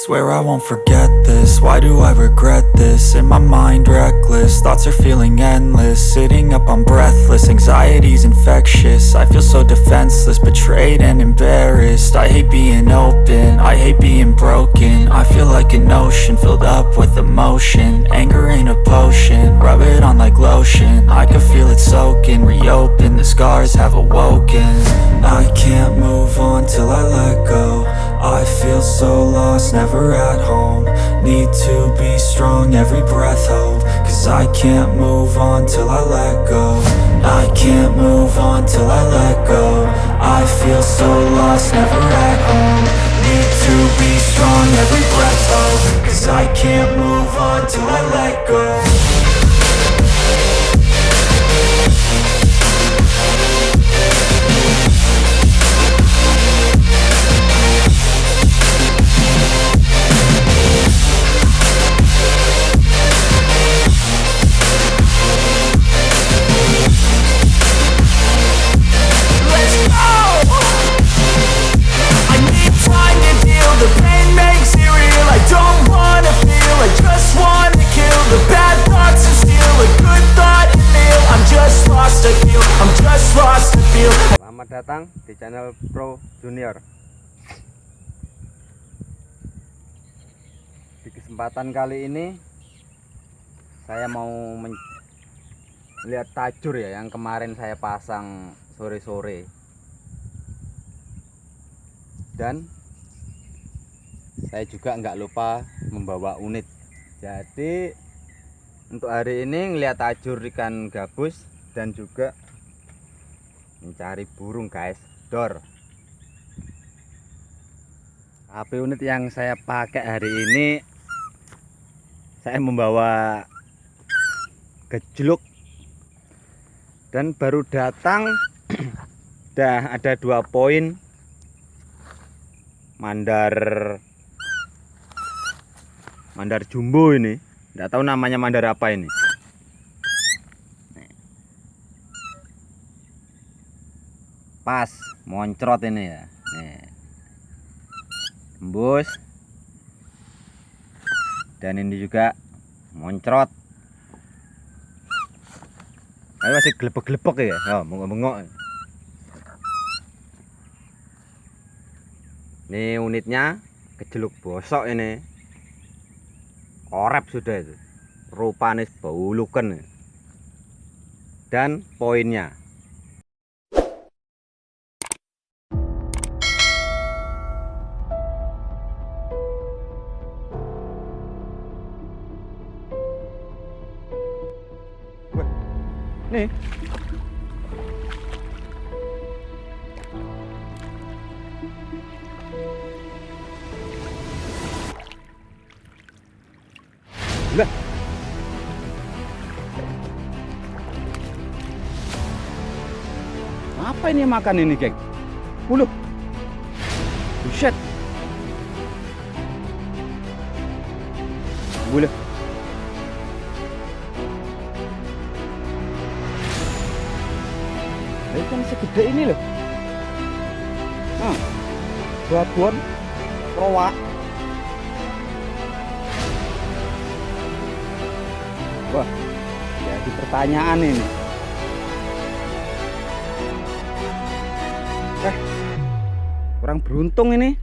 Swear I won't forget this, why do I regret this? In my mind reckless, thoughts are feeling endless. Sitting up I'm breathless, anxiety's infectious. I feel so defenseless, betrayed and embarrassed. I hate being open, I hate being broken. I feel like an ocean filled up with emotion. Anger ain't a potion, rub it on like lotion. I can feel it soaking, reopen, the scars have awoken. I can't move on till I let go. I feel so lost, never at home. Need to be strong, every breath hope. Cause I can't move on till I let go. I can't move on till I let go. I feel so lost, never at home. Need to be strong, every breath hope. Cause I can't move on till I let go. Selamat datang di channel Pro Junior. Di kesempatan kali ini saya mau melihat tajur ya, yang kemarin saya pasang sore-sore. Dan saya juga nggak lupa membawa unit. Jadi untuk hari ini ngelihat tajur ikan gabus dan juga mencari burung guys, dor. Tapi unit yang saya pakai hari ini, saya membawa gejluk dan baru datang dah ada 2 poin mandar jumbo ini. Nggak tahu namanya mandar apa ini. Pas moncrot ini ya, nih tembus, dan ini juga moncrot. Ayo masih gelepek-gelepek ya, oh, bengok-bengok. Ini unitnya gejluk bosok ini, korep sudah itu, rupanya blusukan. Dan poinnya nih, lah apa ini makan ini geng? Bulu, buset, bulu. Ikan segede ini loh. Nah, babon roa. Wah, jadi pertanyaan ini. Kurang beruntung ini.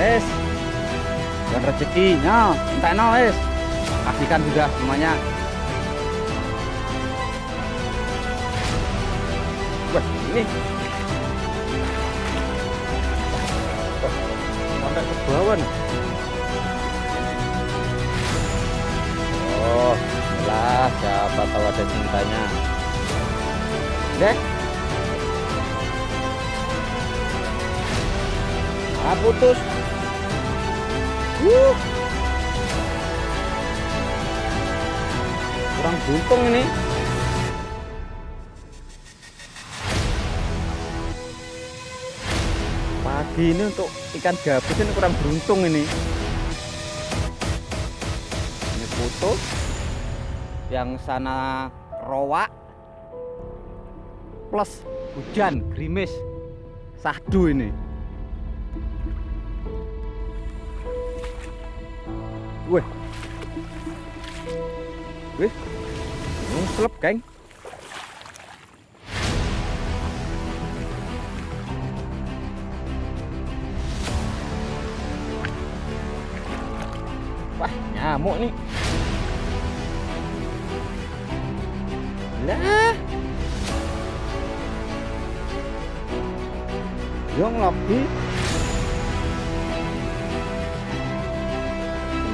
Dan rezekinya entah no kasihkan sudah semuanya. Wah, ini sampai ke bawah nih. Oh lah, siapa tahu ada cintanya deh. Putus. Kurang beruntung ini. Pagi ini untuk ikan gabus ini kurang beruntung ini. Ini putus, yang sana rowa plus hujan gerimis sahdu ini. Wih. Wih. Ngselep, geng. Wah, nyamuk nih. Lah. Yang lebih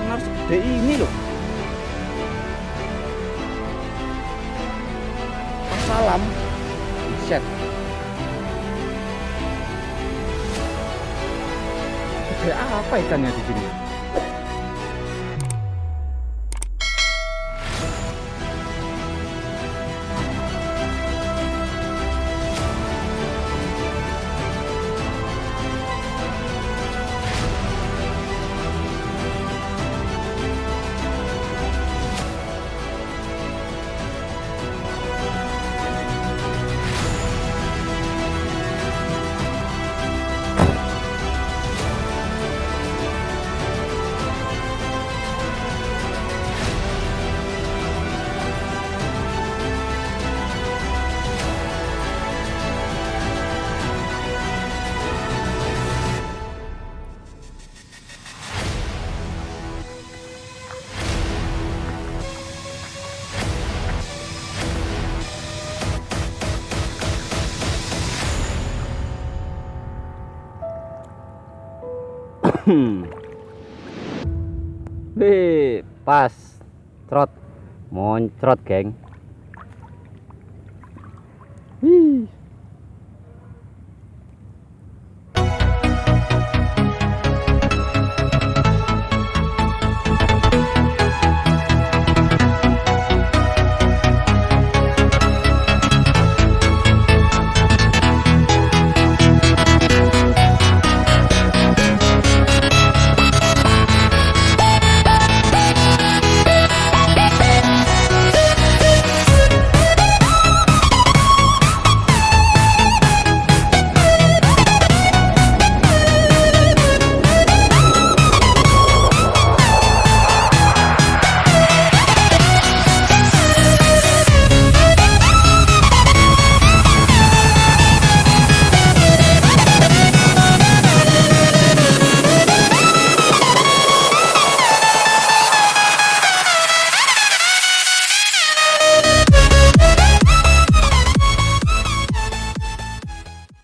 benar segede ini loh. Salam. Set. Gede apa ikannya di sini? Wih, pas, trot, moncrot, geng.